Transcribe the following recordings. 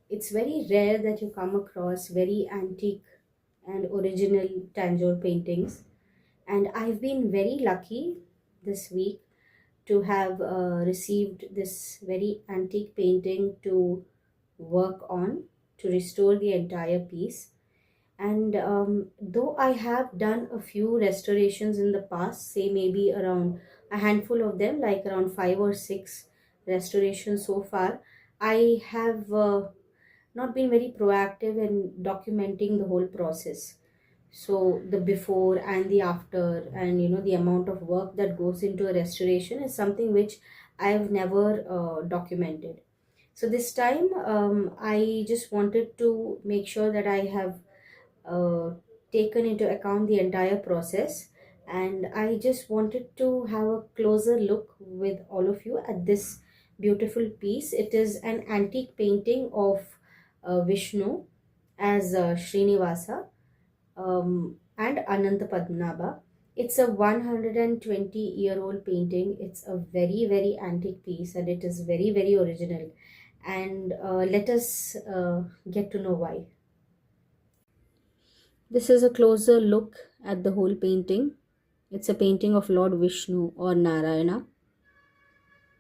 It's very rare that you come across very antique and original Tanjore paintings. And I've been very lucky this week to have received this very antique painting to work on, to restore the entire piece. And though I have done a few restorations in the past, say maybe around a handful of them, like around five or six restorations so far, I have not been very proactive in documenting the whole process. So the before and the after, and the amount of work that goes into a restoration is something which I've never documented. So this time, I just wanted to make sure that I have uh, taken into account the entire process, and I just wanted to have a closer look with all of you at this beautiful piece. It is an antique painting of Vishnu as Srinivasa, and Ananta Padmanabha. It's a 120-year-old painting. It's a very, very antique piece, and it is very, very original. And let us get to know why. This is a closer look at the whole painting. It's a painting of Lord Vishnu or Narayana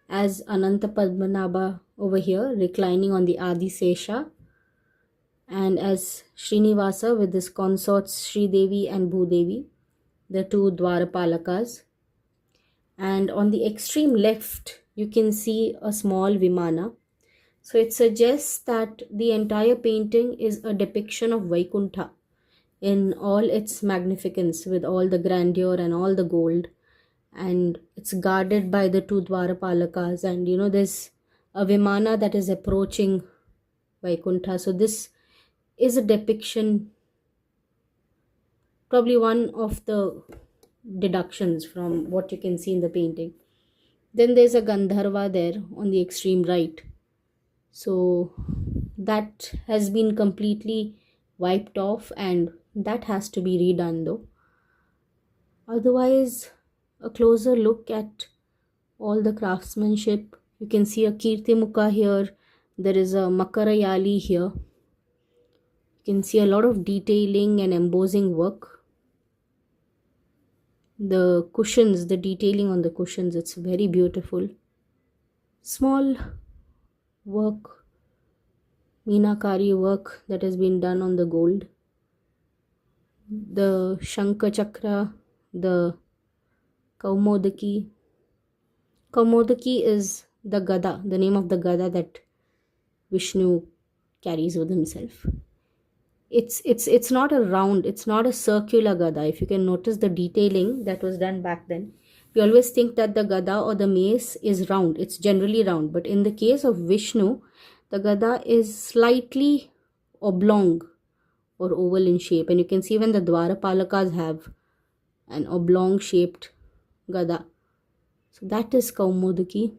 as Ananta Padmanabha over here, reclining on the Adi Sesha, and as Srinivasa with his consorts Sri Devi and Bhudevi, the two Dwarapalakas. And on the extreme left, you can see a small Vimana. So it suggests that the entire painting is a depiction of Vaikuntha in all its magnificence, with all the grandeur and all the gold. And it's guarded by the two Dwarapalakas. And there's a Vimana that is approaching Vaikuntha. So this is a depiction, probably one of the deductions from what you can see in the painting. Then there's a Gandharva there on the extreme right. So that has been completely wiped off, and that has to be redone though. Otherwise, a closer look at all the craftsmanship. You can see a Kirtimukha here. There is a Makarayali here. You can see a lot of detailing and embossing work. The cushions, the detailing on the cushions, it's very beautiful. Small work, Meenakari work that has been done on the gold. The Shankha Chakra, the Kaumodaki. Kaumodaki is the Gada, the name of the Gada that Vishnu carries with himself. It's not a round, it's not a circular Gada. If you can notice the detailing that was done back then, we always think that the Gada or the mace is round. It's generally round, but in the case of Vishnu, the Gada is slightly oblong or oval in shape, and you can see even the Dwarapalakas have an oblong shaped Gada. So that is Kaumodaki.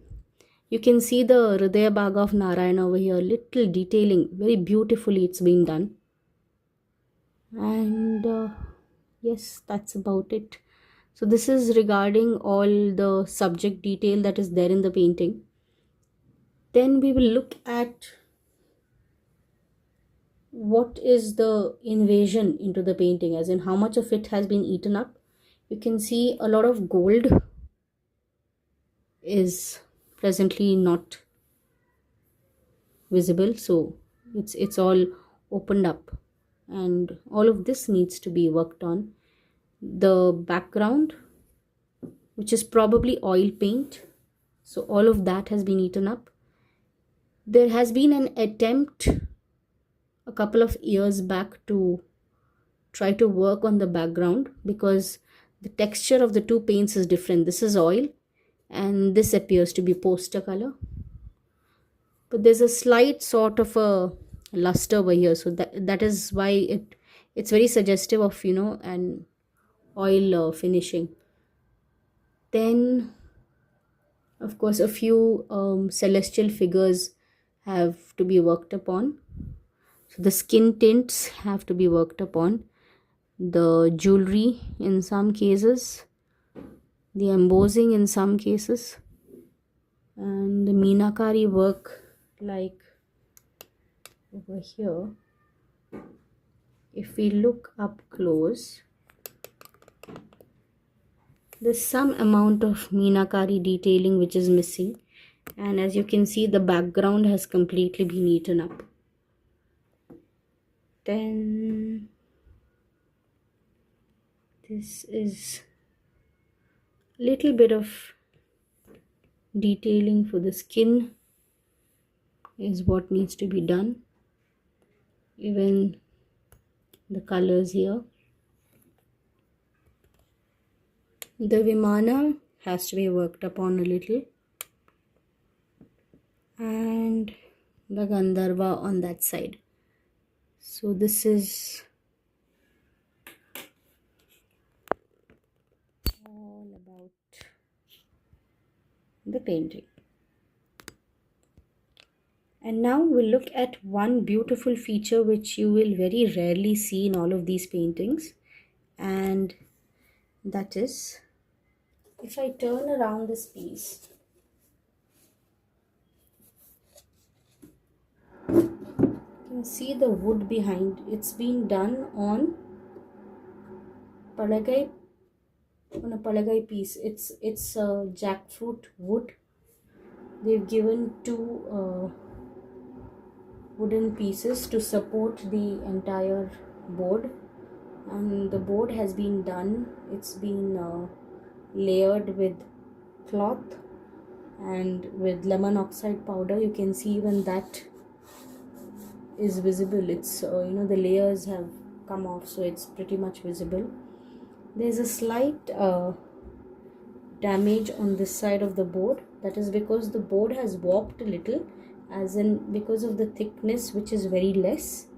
You can see the Hridaya Bhaga of Narayana over here, little detailing, very beautifully it's been done. And yes, that's about it. So this is regarding all the subject detail that is there in the painting. Then we will look at what is the invasion into the painting, as in how much of it has been eaten up. You can see a lot of gold is presently not visible, so it's all opened up, and all of this needs to be worked on. The background, which is probably oil paint, so all of that has been eaten up. There has been an attempt a couple of years back to try to work on the background, because the texture of the two paints is different. This is oil and this appears to be poster color, but there's a slight sort of a luster over here, so that is why it's very suggestive of an oil finishing. Then of course a few celestial figures have to be worked upon. So the skin tints have to be worked upon, the jewelry in some cases, the embossing in some cases, and the Meenakari work like over here, if we look up close, there's some amount of meenakari detailing which is missing, and as you can see, the background has completely been eaten up. Then this is little bit of detailing for the skin is what needs to be done. Even the colors here. The Vimana has to be worked upon a little, and the Gandharva on that side. So this is all about the painting. And now we'll look at one beautiful feature which you will very rarely see in all of these paintings, and that is, if I turn around this piece, you can see the wood behind. It's been done on a palagai piece. It's a jackfruit wood. They've given two wooden pieces to support the entire board, and the board has been done. It's been layered with cloth and with lemon oxide powder. You can see even that is visible. It's the layers have come off, so it's pretty much visible. There's a slight damage on this side of the board. That is because the board has warped a little, as in because of the thickness, which is very less.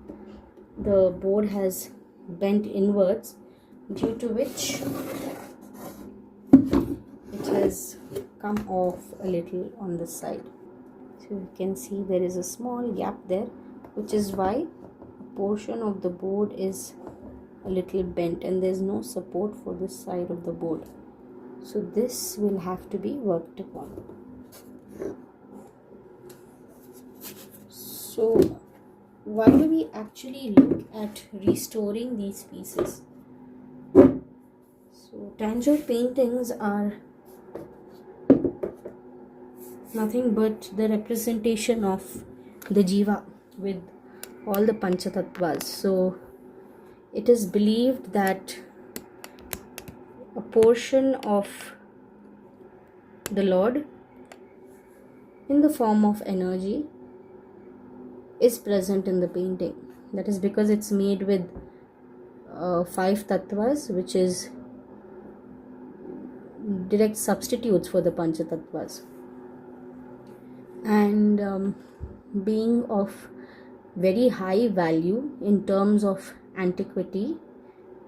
The board has bent inwards, due to which it has come off a little on this side. So you can see there is a small gap there, which is why a portion of the board is a little bent and there's no support for this side of the board. So this will have to be worked upon. So why do we actually look at restoring these pieces? So Tanjore paintings are nothing but the representation of the Jiva with all the Panchatattvas. So it is believed that a portion of the Lord in the form of energy is present in the painting. That is because it's made with 5 tattvas, which is direct substitutes for the Panchatattvas. And being of very high value in terms of antiquity,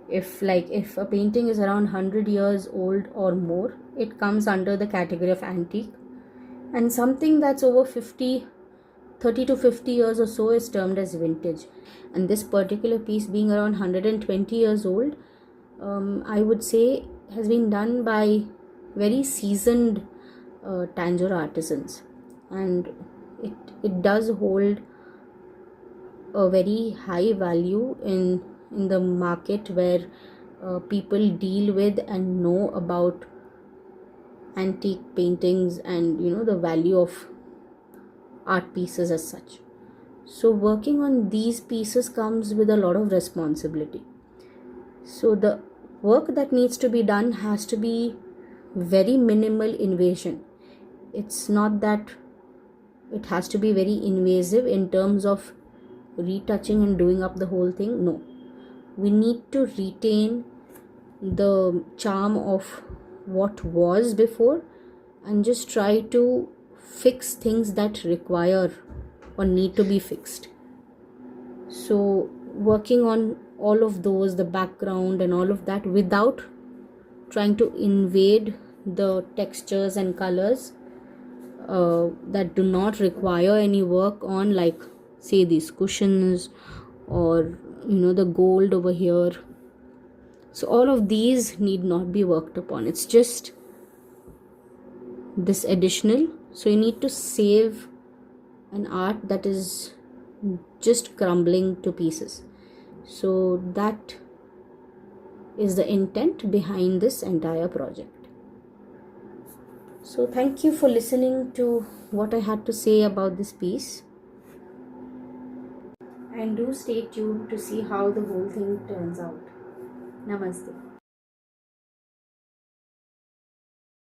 if a painting is around 100 years old or more, it comes under the category of antique, and something that's over 30 to 50 years or so is termed as vintage. And this particular piece, being around 120 years old, I would say has been done by very seasoned Tanjore artisans, and it does hold a very high value in the market, where people deal with and know about antique paintings and the value of art pieces as such. So working on these pieces comes with a lot of responsibility. So the work that needs to be done has to be very minimal invasion. It's not that it has to be very invasive in terms of retouching and doing up the whole thing. No, we need to retain the charm of what was before and just try to fix things that require or need to be fixed. So working on all of those, the background and all of that, without trying to invade the textures and colors that do not require any work on, like say these cushions or the gold over here. So all of these need not be worked upon. It's just this additional. So you need to save an art that is just crumbling to pieces. So that is the intent behind this entire project. So thank you for listening to what I had to say about this piece, and do stay tuned to see how the whole thing turns out. Namaste.